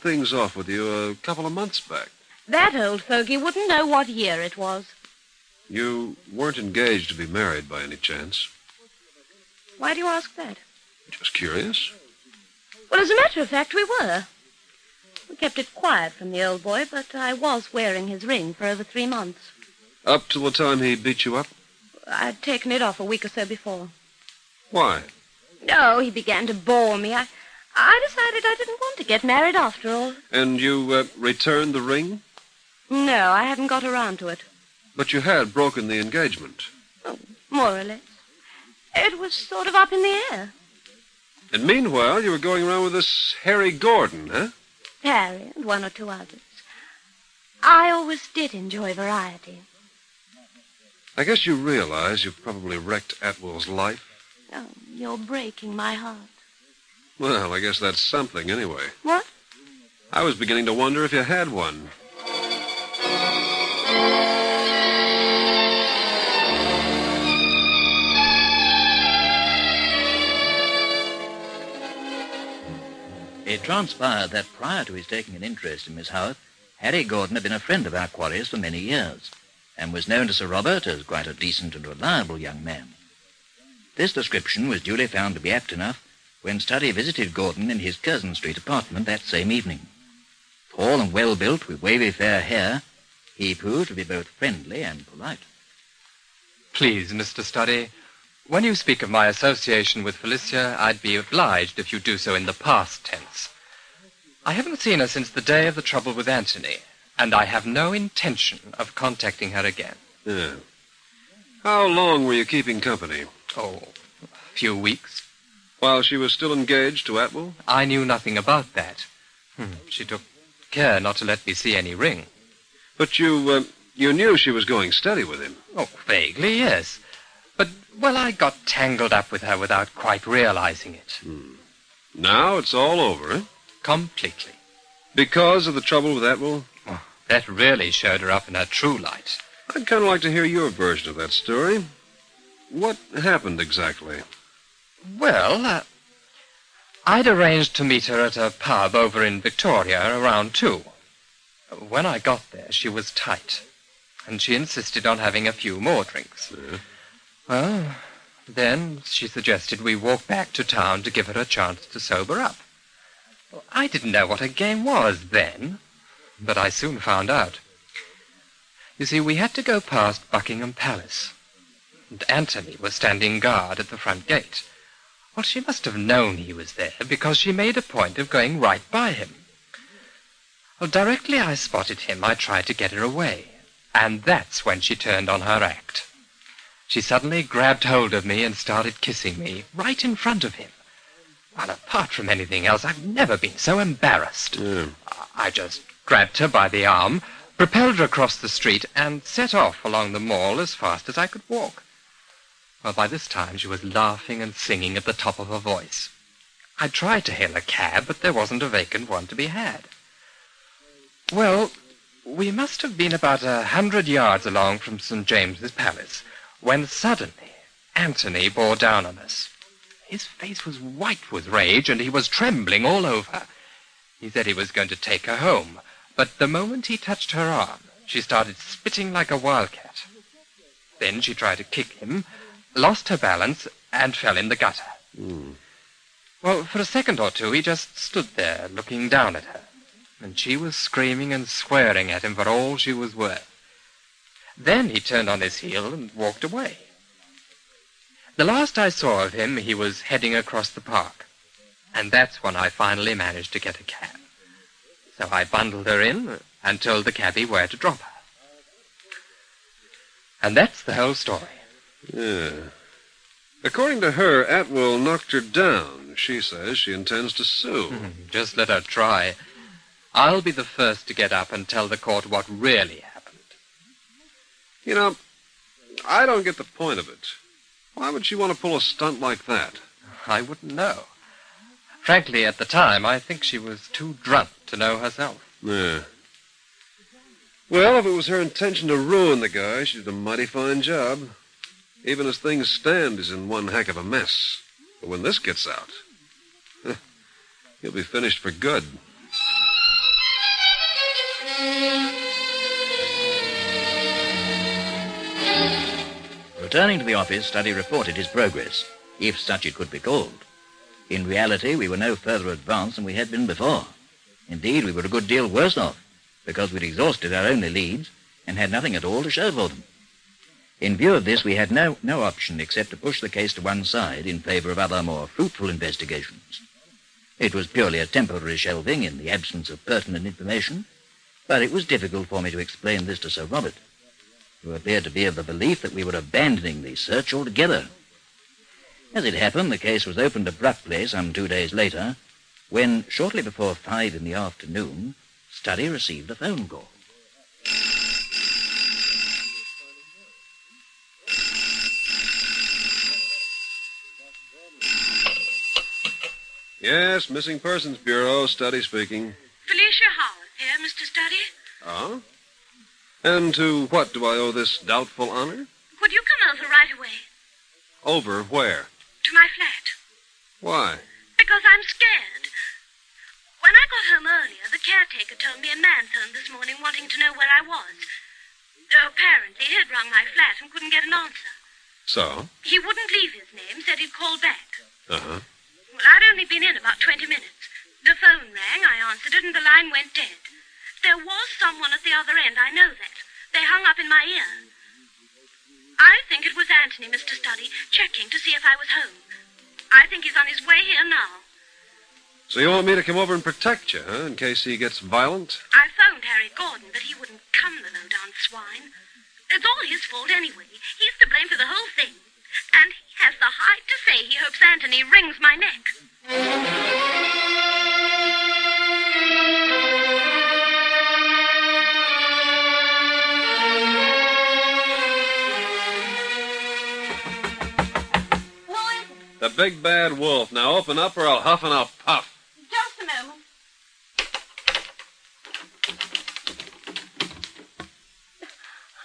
things off with you a couple of months back. That old fogey wouldn't know what year it was. You weren't engaged to be married by any chance? Why do you ask that? Just curious. Well, as a matter of fact, we were. We kept it quiet from the old boy, but I was wearing his ring for over 3 months. Up till the time he beat you up? I'd taken it off a week or so before. Why? Oh, he began to bore me. I decided I didn't want to get married after all. And you returned the ring? No, I hadn't got around to it. But you had broken the engagement. Oh, more or less. It was sort of up in the air. And meanwhile, you were going around with this Harry Gordon, huh? Harry and 1 or 2 others. I always did enjoy variety. I guess you realize you've probably wrecked Atwell's life. Oh, you're breaking my heart. Well, I guess that's something anyway. What? I was beginning to wonder if you had one. It transpired that prior to his taking an interest in Miss Howarth, Harry Gordon had been a friend of our quarry's for many years, and was known to Sir Robert as quite a decent and reliable young man. This description was duly found to be apt enough when Studdy visited Gordon in his Curzon Street apartment that same evening. Tall and well-built, with wavy fair hair, he proved to be both friendly and polite. Please, Mr. Studdy, when you speak of my association with Felicia, I'd be obliged if you do so in the past tense. I haven't seen her since the day of the trouble with Anthony, and I have no intention of contacting her again. Yeah. How long were you keeping company? Oh, a few weeks. While she was still engaged to Atwell? I knew nothing about that. She took care not to let me see any ring. But you knew she was going steady with him. Oh, vaguely, yes. But, well, I got tangled up with her without quite realizing it. Now it's all over, eh? Completely. Because of the trouble with Atwell? Oh, that really showed her up in her true light. I'd kind of like to hear your version of that story. What happened exactly? Well, I'd arranged to meet her at a pub over in Victoria around 2. When I got there, she was tight, and she insisted on having a few more drinks. Yeah. Well, then she suggested we walk back to town to give her a chance to sober up. I didn't know what a game was then, but I soon found out. You see, we had to go past Buckingham Palace, and Anthony was standing guard at the front gate. Well, she must have known he was there, because she made a point of going right by him. Well, directly I spotted him, I tried to get her away, and that's when she turned on her act. She suddenly grabbed hold of me and started kissing me right in front of him. Well, apart from anything else, I've never been so embarrassed. Yeah. I just grabbed her by the arm, propelled her across the street, and set off along the Mall as fast as I could walk. Well, by this time she was laughing and singing at the top of her voice. I tried to hail a cab, but there wasn't a vacant one to be had. Well, we must have been about 100 yards along from St. James's Palace, when suddenly Anthony bore down on us. His face was white with rage, and he was trembling all over. He said he was going to take her home, but the moment he touched her arm, she started spitting like a wildcat. Then she tried to kick him, lost her balance, and fell in the gutter. Well, for a second or two, he just stood there, looking down at her, and she was screaming and swearing at him for all she was worth. Then he turned on his heel and walked away. The last I saw of him, he was heading across the park, and that's when I finally managed to get a cab. So I bundled her in and told the cabbie where to drop her. And that's the whole story. Yeah. According to her, Atwell knocked her down. She says she intends to sue. Just let her try. I'll be the first to get up and tell the court what really happened. You know, I don't get the point of it. Why would she want to pull a stunt like that? I wouldn't know. Frankly, at the time, I think she was too drunk to know herself. Yeah. Well, if it was her intention to ruin the guy, she did a mighty fine job. Even as things stand, he's in one heck of a mess. But when this gets out, he'll be finished for good. Returning to the office, Study reported his progress, if such it could be called. In reality, we were no further advanced than we had been before. Indeed, we were a good deal worse off, because we'd exhausted our only leads and had nothing at all to show for them. In view of this, we had no option except to push the case to one side in favor of other, more fruitful investigations. It was purely a temporary shelving in the absence of pertinent information, but it was difficult for me to explain this to Sir Robert, who appeared to be of the belief that we were abandoning the search altogether. As it happened, the case was opened abruptly some 2 days later, when, shortly before 5 in the afternoon, Study received a phone call. Yes, Missing Persons Bureau, Study speaking. Felicia Howard here, Mr. Study. Oh? And to what do I owe this doubtful honor? Would you come over right away? Over where? To my flat. Why? Because I'm scared. When I got home earlier, the caretaker told me a man phoned this morning wanting to know where I was. Apparently, he'd rung my flat and couldn't get an answer. So? He wouldn't leave his name, said he'd call back. Uh-huh. Well, I'd only been in about 20 minutes. The phone rang, I answered it, and the line went dead. There was someone at the other end, I know that. They hung up in my ear. I think it was Anthony, Mr. Study, checking to see if I was home. I think he's on his way here now. So you want me to come over and protect you, huh, in case he gets violent? I phoned Harry Gordon, but he wouldn't come, the low-down swine. It's all his fault anyway. He's to blame for the whole thing. And he has the height to say he hopes Anthony wrings my neck. Who is it? The big bad wolf. Now open up or I'll huff and I'll puff. Just a moment.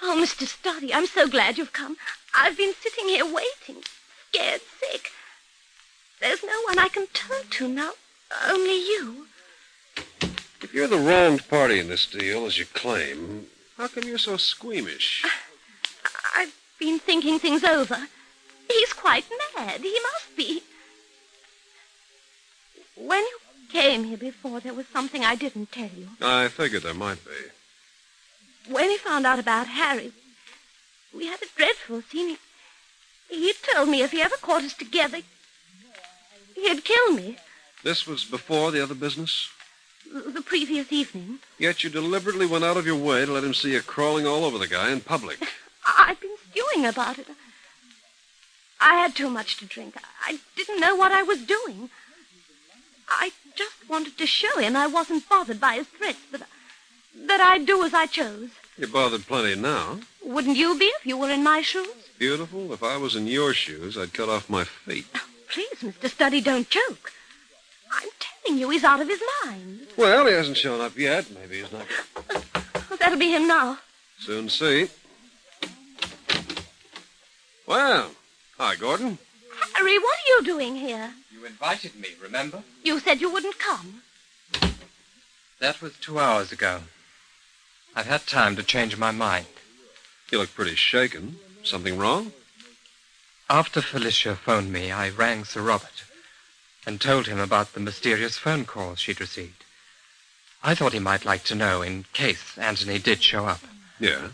Oh, Mr. Study, I'm so glad you've come. I've been sitting here waiting, scared sick. There's no one I can turn to now, only you. If you're the wronged party in this deal, as you claim, how come you're so squeamish? I've been thinking things over. He's quite mad. He must be. When you came here before, there was something I didn't tell you. I figured there might be. When he found out about Harry, we had a dreadful scene. He told me if he ever caught us together, he'd kill me. This was before the other business? The previous evening. Yet you deliberately went out of your way to let him see you crawling all over the guy in public. I've been stewing about it. I had too much to drink. I didn't know what I was doing. I just wanted to show him I wasn't bothered by his threats, that I'd do as I chose. You're bothered plenty now. Wouldn't you be if you were in my shoes? Beautiful. If I was in your shoes, I'd cut off my feet. Oh, please, Mr. Study, don't joke. I'm telling you, he's out of his mind. Well, he hasn't shown up yet. Maybe he's not. That'll be him now. Soon see. Well, hi, Gordon. Harry, what are you doing here? You invited me, remember? You said you wouldn't come. That was 2 hours ago. I've had time to change my mind. You look pretty shaken. Something wrong? After Felicia phoned me, I rang Sir Robert and told him about the mysterious phone calls she'd received. I thought he might like to know in case Anthony did show up. Yeah.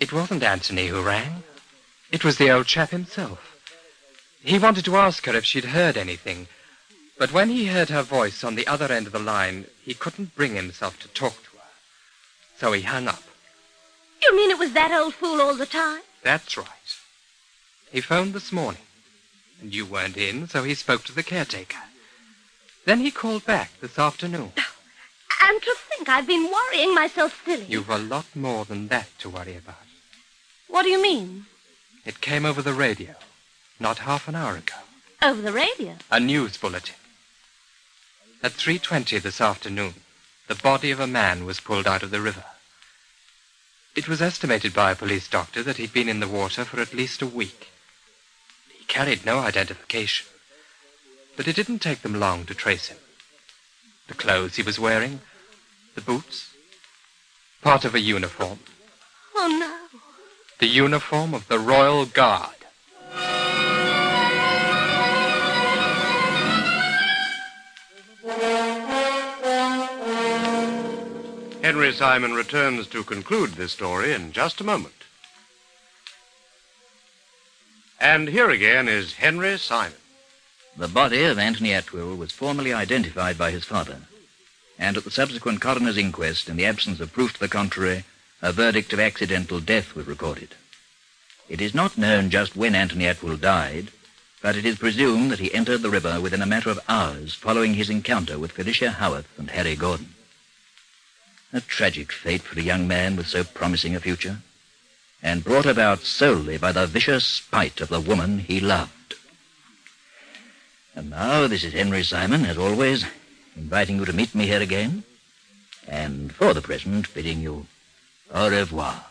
It wasn't Anthony who rang. It was the old chap himself. He wanted to ask her if she'd heard anything, but when he heard her voice on the other end of the line, he couldn't bring himself to talk to her. So he hung up. You mean it was that old fool all the time? That's right. He phoned this morning, and you weren't in, so he spoke to the caretaker. Then he called back this afternoon. And to think I've been worrying myself silly. You've a lot more than that to worry about. What do you mean? It came over the radio, not half an hour ago. Over the radio? A news bulletin. At 3:20 this afternoon, the body of a man was pulled out of the river. It was estimated by a police doctor that he'd been in the water for at least a week. He carried no identification, but it didn't take them long to trace him. The clothes he was wearing, the boots, part of a uniform. Oh, no. The uniform of the Royal Guard. Henry Simon returns to conclude this story in just a moment. And here again is Henry Simon. The body of Anthony Atwell was formally identified by his father, and at the subsequent coroner's inquest, in the absence of proof to the contrary, a verdict of accidental death was recorded. It is not known just when Anthony Atwell died, but it is presumed that he entered the river within a matter of hours following his encounter with Felicia Howarth and Harry Gordon. A tragic fate for a young man with so promising a future, and brought about solely by the vicious spite of the woman he loved. And now, this is Henry Simon, as always, inviting you to meet me here again, and for the present, bidding you au revoir.